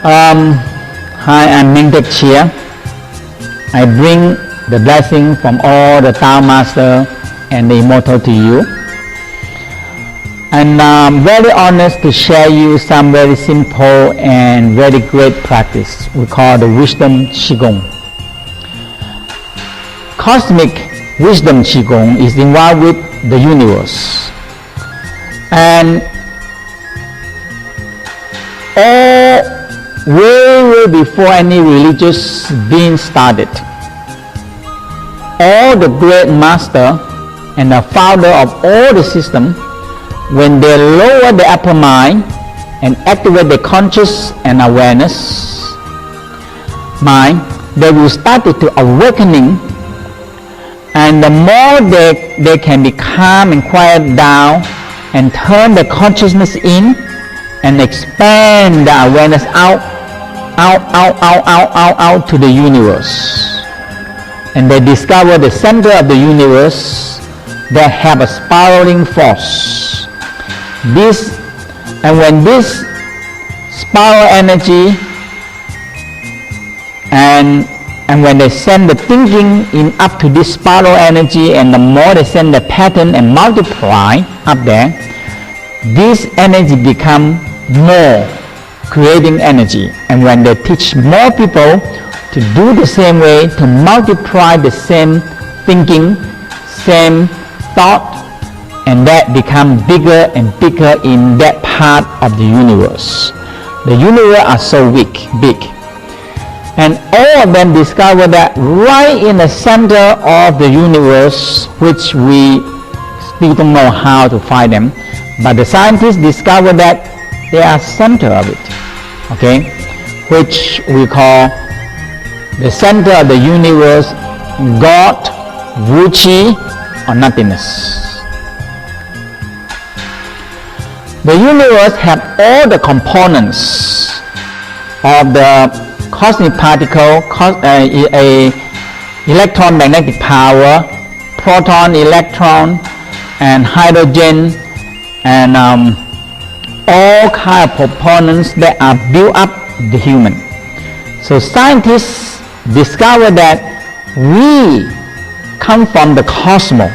Hi, I'm Mastер Chia. I bring the blessing from all the Tao Master and the Immortal to you. And I'm very honored to share you some very simple and very great practice we call the Wisdom Qigong. Cosmic Wisdom Qigong is involved with the universe. And way before any religious being started, all the great master and the founder of all the system, when they lower the upper mind and activate the conscious and awareness mind, they will start to awakening, and the more they can be calm and quiet down and turn the consciousness in and expand the awareness out to the universe. And they discover the center of the universe that have a spiraling force. When this spiral energy and when they send the thinking in up to this spiral energy, and the more they send the pattern and multiply up there, this energy become more creating energy. And when they teach more people to do the same way, to multiply the same thinking, same thought, and that become bigger and bigger in that part of the universe. The universe are so big. And all of them discover that right in the center of the universe, which we still don't know how to find them, but the scientists discover that they are center of it, okay, which we call the center of the universe, God, Wuchi, or nothingness. The universe have all the components of the cosmic particle, electromagnetic power, proton, electron, and hydrogen, and all kind of components that are built up the human. So scientists discover that we come from the cosmos,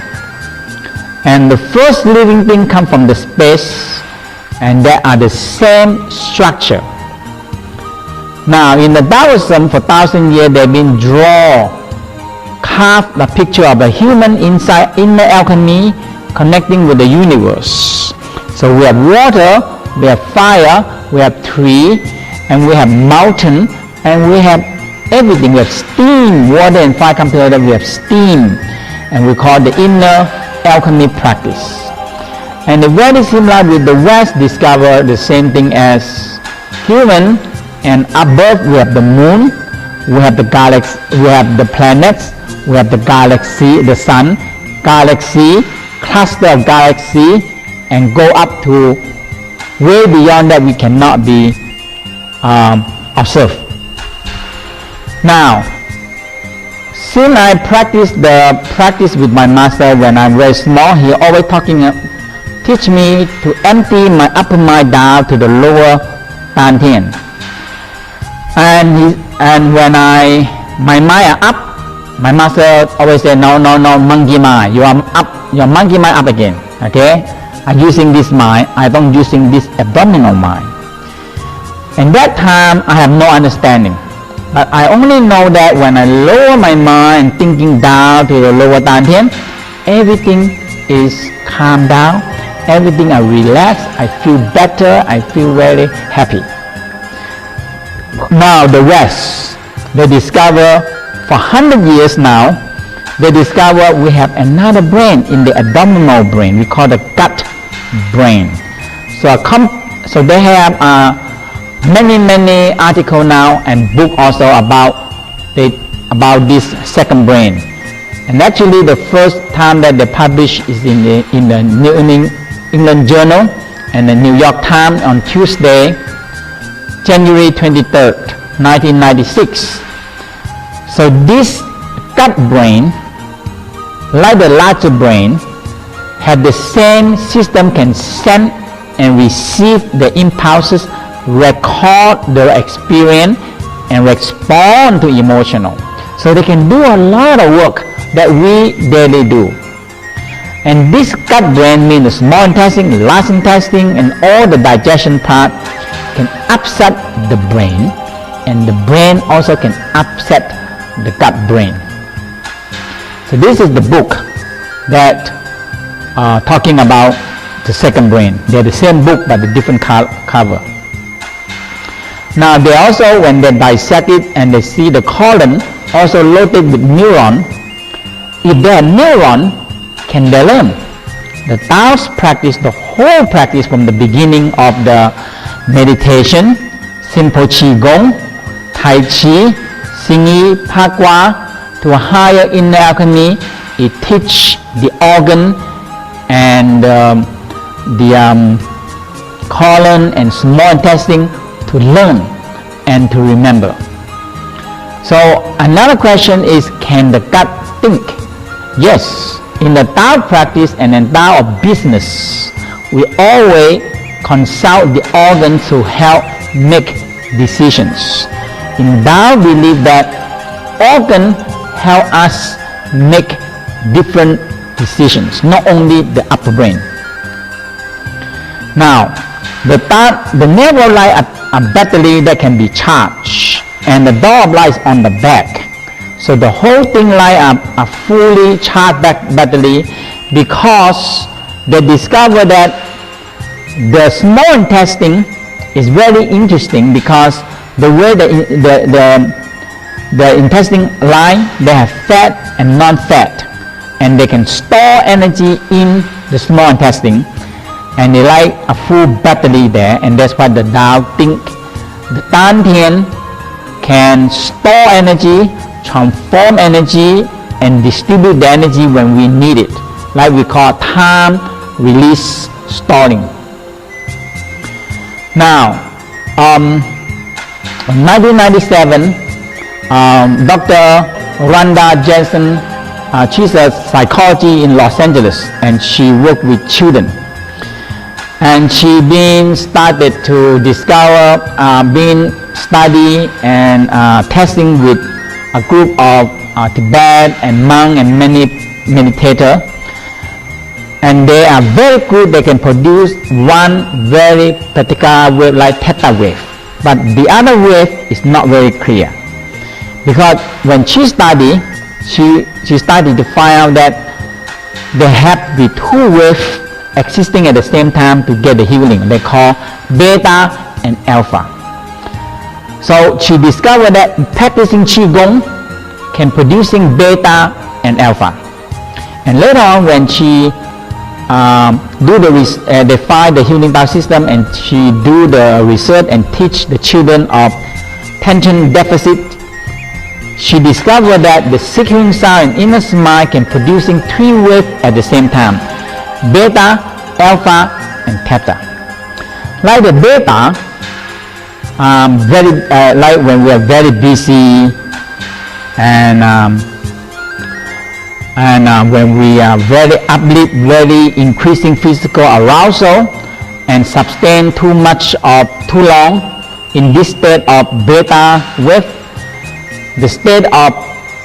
and the first living thing come from the space, and they are the same structure. Now in the Taoism, for 1,000 years they've been carved the picture of a human inside inner alchemy connecting with the universe. So we have water, we have fire, we have tree, and we have mountain, and we have everything. We have steam, water and fire come together, we have steam, and we call the inner alchemy practice. And very similar with the West discover the same thing as human, and above we have the moon, we have the galaxy, we have the planets, we have the galaxy, the sun, galaxy, cluster of galaxy, and go up to way beyond that we cannot be observed. Now, since I practice with my master when I'm very small, he always teach me to empty my upper mind down to the lower dantian. And when my mind are up, my master always say, no, monkey mind, you are up, your monkey mind up again, okay? I'm using this mind, I don't using this abdominal mind. And that time I have no understanding, but I only know that when I lower my mind and thinking down to the lower dantian, everything is calm down, everything I relax, I feel better, I feel very happy. Now the West, they discover for 100 years now, they discover we have another brain in the abdominal brain, we call the gut brain. So they have many articles now and book also about this second brain. And actually the first time that they published is in the New England Journal and the New York Times on Tuesday, January 23rd, 1996. So this gut brain, like the larger brain, have the same system, can send and receive the impulses record their experience and respond to emotional. So they can do a lot of work that we daily do. And this gut brain means the small intestine, large intestine, and all the digestion part can upset the brain, and the brain also can upset the gut brain. So this is the book that talking about the second brain. They're the same book but the different cover. Now they also, when they dissect it and they see the colon also loaded with neuron, if they are neuron, can they learn? The Tao's practice, the whole practice from the beginning of the meditation, simple Qigong, Tai Chi, Xingyi, Pakwa, to a higher inner alchemy, it teach the organ and the colon and small intestine to learn and to remember. So another question is, can the gut think? Yes. In the Tao practice and in Tao of business, we always consult the organ to help make decisions. In Tao, we believe that organ help us make different decisions, not only the upper brain. Now, the nerve light a battery that can be charged, and the door of light is on the back. So the whole thing light up a fully charged battery, because they discover that the small intestine is very interesting, because the way the intestine line, they have fat and non-fat, and they can store energy in the small intestine, and they like a full battery there, and that's why the Tao think the Dantian can store energy, transform energy, and distribute the energy when we need it, like we call time release storing. Now, in 1997, Dr. Rhonda Jensen, she's a psychologist in Los Angeles, and she worked with children. And she been started to discover, been study and testing with a group of Tibet and monk and many meditators, and they are very good. They can produce one very particular wave like theta wave, but the other wave is not very clear, because when she studied, she started to find out that they have the two waves existing at the same time to get the healing. They call beta and alpha. So she discovered that practicing Qigong can producing beta and alpha. And later on, when she they find the healing Tao system, and she do the research and teach the children of attention deficit, she discovered that the seeking sound and inner smile can producing three waves at the same time: beta, alpha, and theta. Like the beta, like when we are very busy, and when we are very uplift, very increasing physical arousal, and sustain too much of too long in this state of beta wave, the state of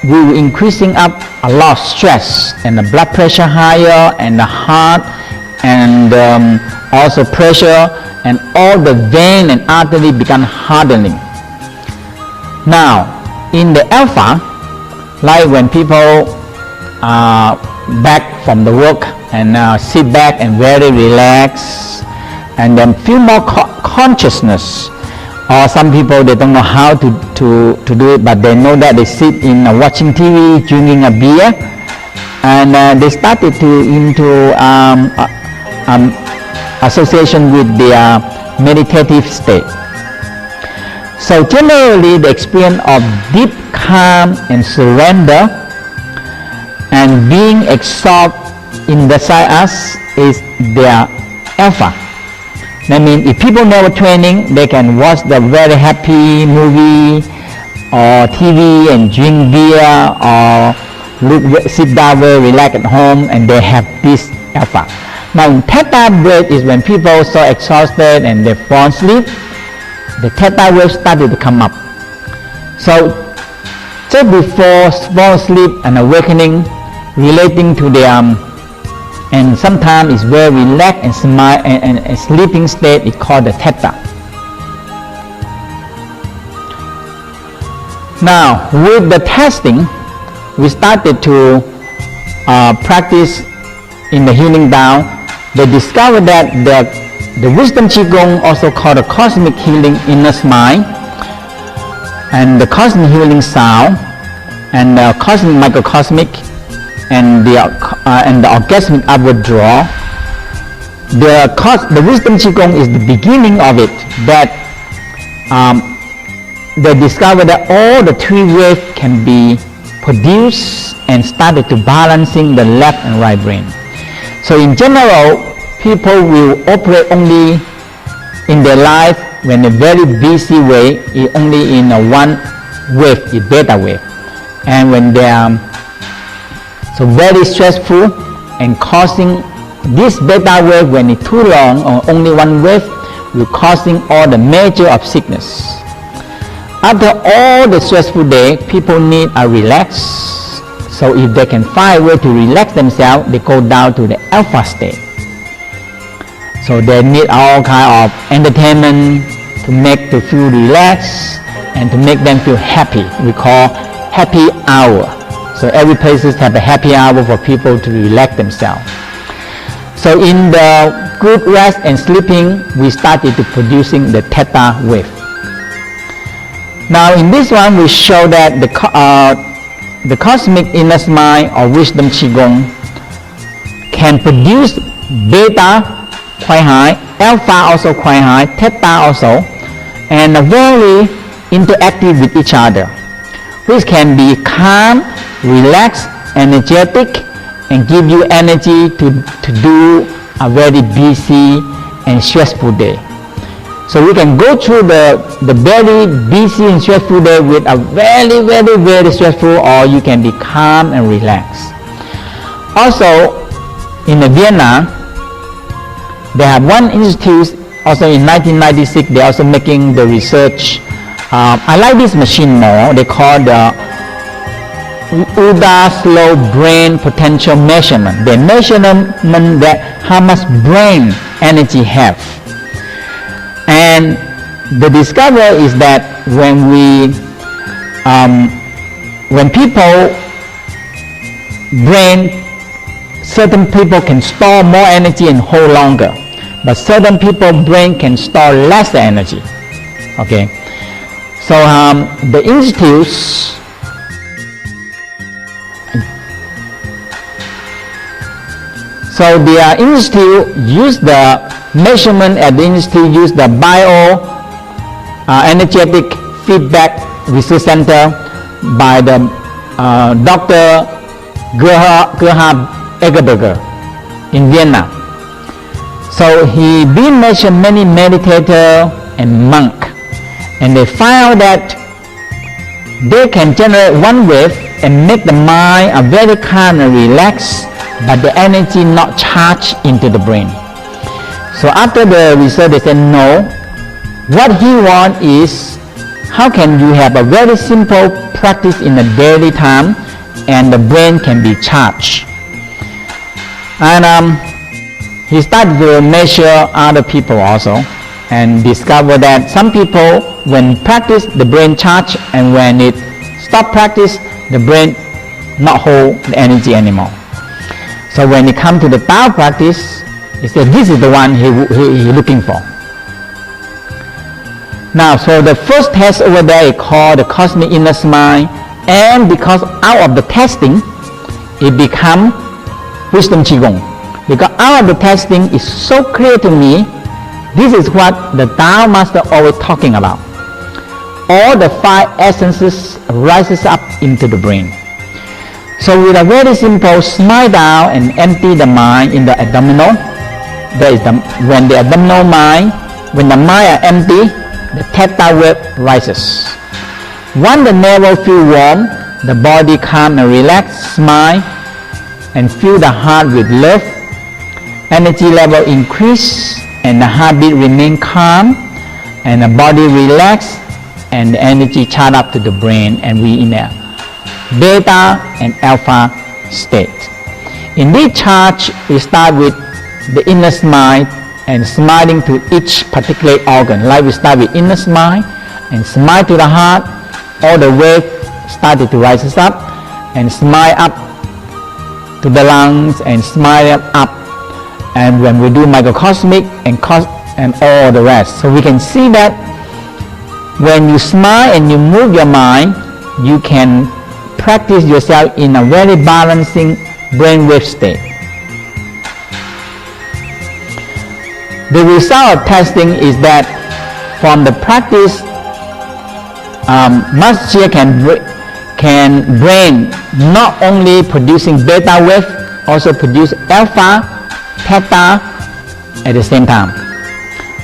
we will increasing up a lot of stress, and the blood pressure higher, and the heart, and also pressure, and all the vein and artery become hardening. Now, in the alpha, like when people back from the work and sit back and very relaxed, and then feel more consciousness, or some people, they don't know how to do it, but they know that they sit in watching TV, drinking a beer, and they started into association with their meditative state. So generally, the experience of deep calm and surrender and being absorbed inside us is their alpha. That means if people never training, they can watch the very happy movie or TV and drink beer, or sit down very relaxed at home, and they have this alpha. Now, theta brain is when people are so exhausted and they fall asleep, the theta wave started to come up. So just before fall asleep and awakening, relating to the and sometimes it's very relaxed and smile and a sleeping state is called the theta. Now with the testing, we started to practice in the healing Tao. They discovered that the wisdom Qigong, also called the cosmic healing inner mind, and the cosmic healing sound, and the cosmic microcosmic, and the orgasmic upward draw. The wisdom Qigong is the beginning of it. That they discovered that all the three waves can be produced and started to balancing the left and right brain. So in general, people will operate only in their life when a very busy way is only in a one wave, is beta wave. And when they are so very stressful and causing this beta wave, when it's too long or only one wave, will causing all the major of sickness. After all the stressful day, people need a relax. So if they can find a way to relax themselves, they go down to the alpha state. So they need all kind of entertainment to make them feel relaxed and to make them feel happy. We call happy hour. So every place have a happy hour for people to relax themselves. So in the good rest and sleeping, we started to producing the theta wave. Now in this one, we show that the cosmic inner mind or wisdom Qigong can produce beta quite high, alpha also quite high, theta also, and very interactive with each other, which can be calm, relaxed, energetic, and give you energy to do a very busy and stressful day. So we can go through the very busy and stressful day with a very stressful, or you can be calm and relaxed. Also in Vienna, they have one institute, also in 1996, they're also making the research. I like this machine more. They call the UDA slow brain potential measurement. The measurement that how much brain energy have. And the discovery is that when people brain, certain people can store more energy and hold longer, but certain people brain can store less energy. Okay, so the institutes So the institute use the measurement at the institute, use the energetic feedback research center by the Dr. Gerhard Egerberger in Vienna. So he been measured many meditator and monk, and they found that they can generate one wave and make the mind a very calm and relaxed, but the energy not charged into the brain. So after the research, they said no. What he want is how can you have a very simple practice in the daily time and the brain can be charged. And he started to measure other people also and discover that some people when practice the brain charge, and when it stop practice the brain not hold the energy anymore. So when it come to the Tao practice, he said this is the one he looking for. Now, so the first test over there is called the cosmic inner mind, and because out of the testing, it become wisdom Qigong. Because out of the testing is so clear to me, this is what the Tao Master always talking about. All the five essences rises up into the brain. So with a very simple smile down and empty the mind in the abdominal, there is when the abdominal mind, when the mind are empty, the theta wave rises. Once the navel feel warm, the body calm and relaxed, smile and fill the heart with love, energy level increase and the heartbeat remain calm, and the body relax, and the energy charge up to the brain, and we in a beta and alpha state. In this charge, we start with the inner smile and smiling to each particular organ. Like we start with inner smile and smile to the heart, all the way started to rise us up, and smile up to the lungs, and smile up. And when we do microcosmic and all the rest, so we can see that when you smile and you move your mind, you can practice yourself in a very balancing brainwave state. The result of testing is that from the practice, Master Chia can brain not only producing beta wave, also produce alpha, theta at the same time.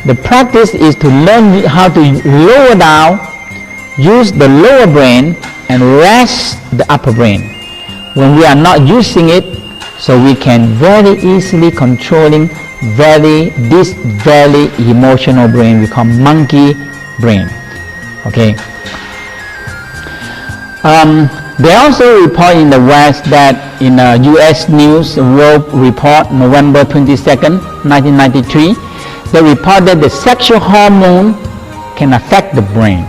The practice is to learn how to lower down, use the lower brain and rest the upper brain. When we are not using it, so we can very easily controlling this very emotional brain we call monkey brain. Okay. They also report in the West that in a U.S. News World Report, November 22nd, 1993, they reported the sexual hormone can affect the brain,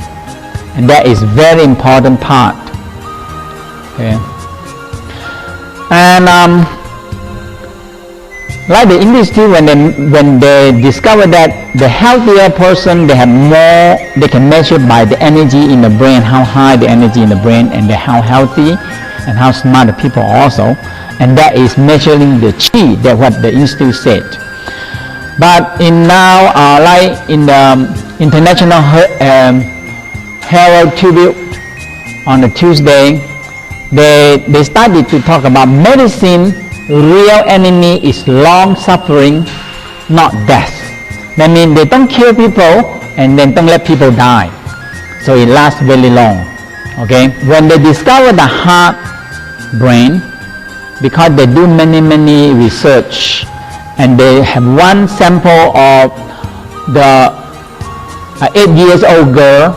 and that is very important part. Okay. And like the industry, when they discover that the healthier person, they can measure by the energy in the brain, how high the energy in the brain, and how healthy and how smart the people are also, and that is measuring the chi. That's what the institute said. But in now, like in the International Herald Tribute on a Tuesday, they started to talk about medicine. Real enemy is long suffering, not death. That means they don't kill people and then don't let people die, so it lasts very long. Okay. When they discover the heart brain, because they do many research, and they have one sample of the 8-year-old girl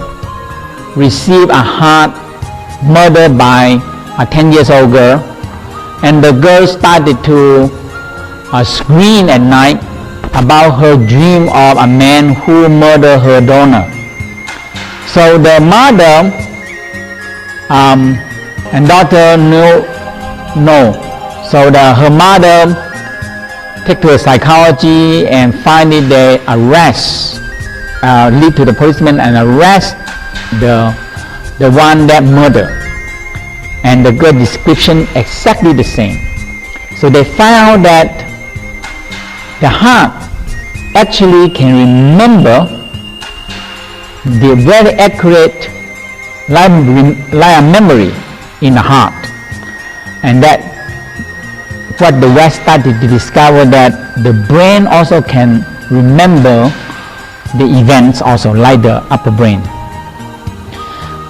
received a heart murder by a 10-year-old girl, and the girl started to scream at night about her dream of a man who murdered her donor. So the mother and daughter know. So her mother take to a psychology, and finally they arrest, lead to the policeman and arrest the one that murdered. And the girl description exactly the same. So they found that the heart actually can remember the very accurate like a memory in the heart, and that what the West started to discover, that the brain also can remember the events also like the upper brain.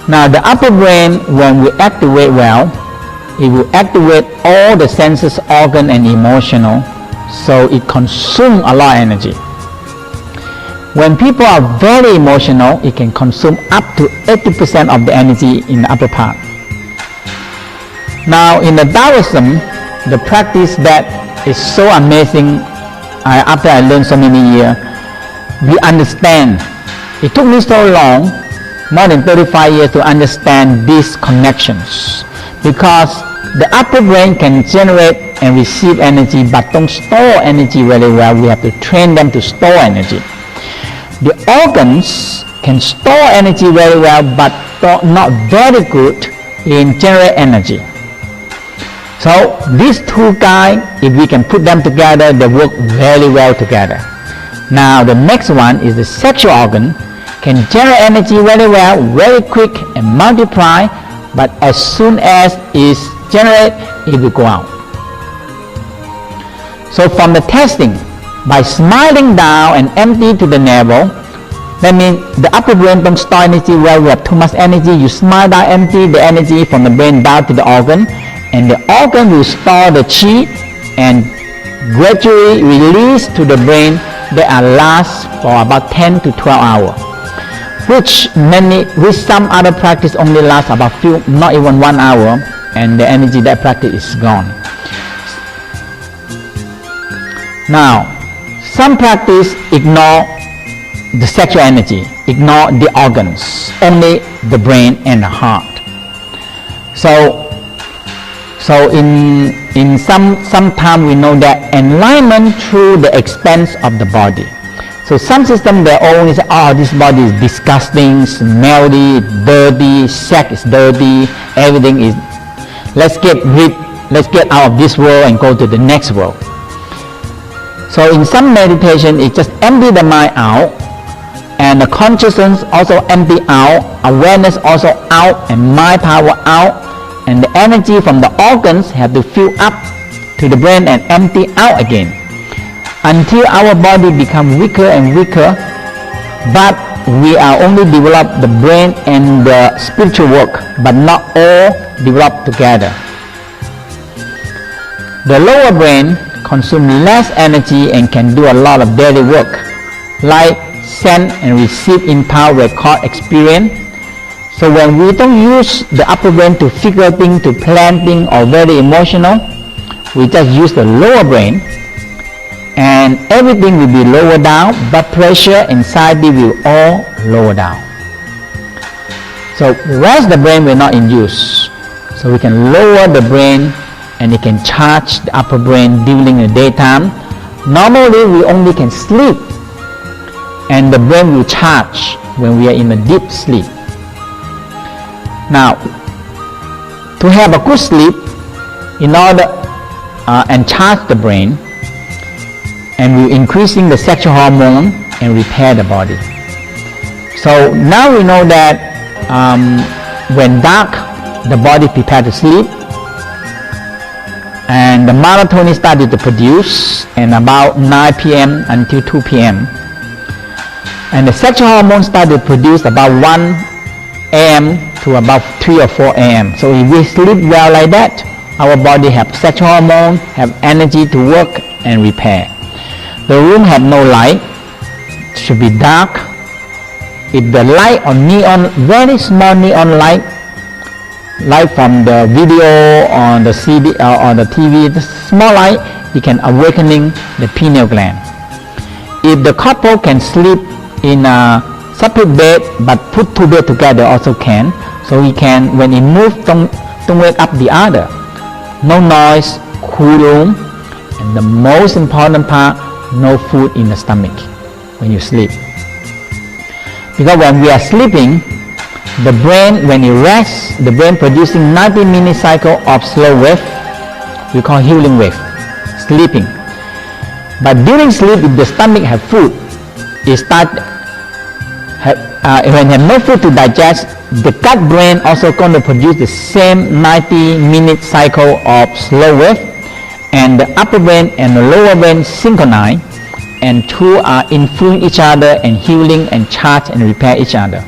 Now the upper brain, when we activate well, it will activate all the senses, organ and emotional, so it consumes a lot of energy. When people are very emotional, it can consume up to 80% of the energy in the upper part. Now in the Taoism, the practice that is so amazing, after I learned so many years, we understand. It took me so long, more than 35 years, to understand these connections, because the upper brain can generate and receive energy but don't store energy really well. We have to train them to store energy. The organs can store energy very well but not very good in generate energy. So these two guys, if we can put them together, they work very well together. Now the next one is the sexual organ. Can generate energy very well, very quick and multiply, but as soon as it's generated, it will go out. So from the testing, by smiling down and empty to the navel, that means the upper brain don't store energy well. We have too much energy. You smile down, empty the energy from the brain down to the organ, and the organ will store the chi and gradually release to the brain. They are last for about 10 to 12 hours. which some other practice only lasts about not even 1 hour, and the energy that practice is gone. Now, some practice ignore the sexual energy, ignore the organs, only the brain and the heart. So in some time we know that enlightenment through the expanse of the body. So some system they always say, oh, this body is disgusting, smelly, dirty, sex is dirty, everything is, let's get out of this world and go to the next world. So in some meditation, it just empty the mind out, and the consciousness also empty out, awareness also out, and mind power out, and the energy from the organs have to fill up to the brain and empty out again, until our body become weaker and weaker, but we are only develop the brain and the spiritual work, but not all developed together. The lower brain consume less energy and can do a lot of daily work, like send and receive impulse, record, experience. So when we don't use the upper brain to figure things, to plan things, or very emotional, we just use the lower brain, and everything will be lower down, blood pressure, anxiety will all lower down. So the rest of the brain will not in use. So we can lower the brain, and it can charge the upper brain during the daytime. Normally we only can sleep, and the brain will charge when we are in a deep sleep. Now, to have a good sleep, in order and charge the brain, and we're increasing the sexual hormone and repair the body. So now we know that when dark, the body prepare to sleep, and the melatonin started to produce, and about 9 p.m. until 2 p.m. and the sexual hormone started to produce about 1 a.m. to about 3 or 4 a.m. So if we sleep well like that, our body have sexual hormone, have energy to work and repair. The room have no light, should be dark. If the light or neon, very small neon light from the video on the CD or on the TV, the small light, it can awakening the pineal gland. If the couple can sleep in a separate bed but put two beds together also can, so he can, when he moves, don't wake up the other. No noise, cool room, and the most important part, no food in the stomach when you sleep. Because when we are sleeping, the brain, when it rests, the brain producing 90-minute cycle of slow wave, we call healing wave, sleeping. But during sleep, if the stomach have food, it start, when you have no food to digest, the gut brain also going to produce the same 90-minute cycle of slow wave, and the upper brain and the lower brain synchronize, and two are influencing each other and healing and charge and repair each other.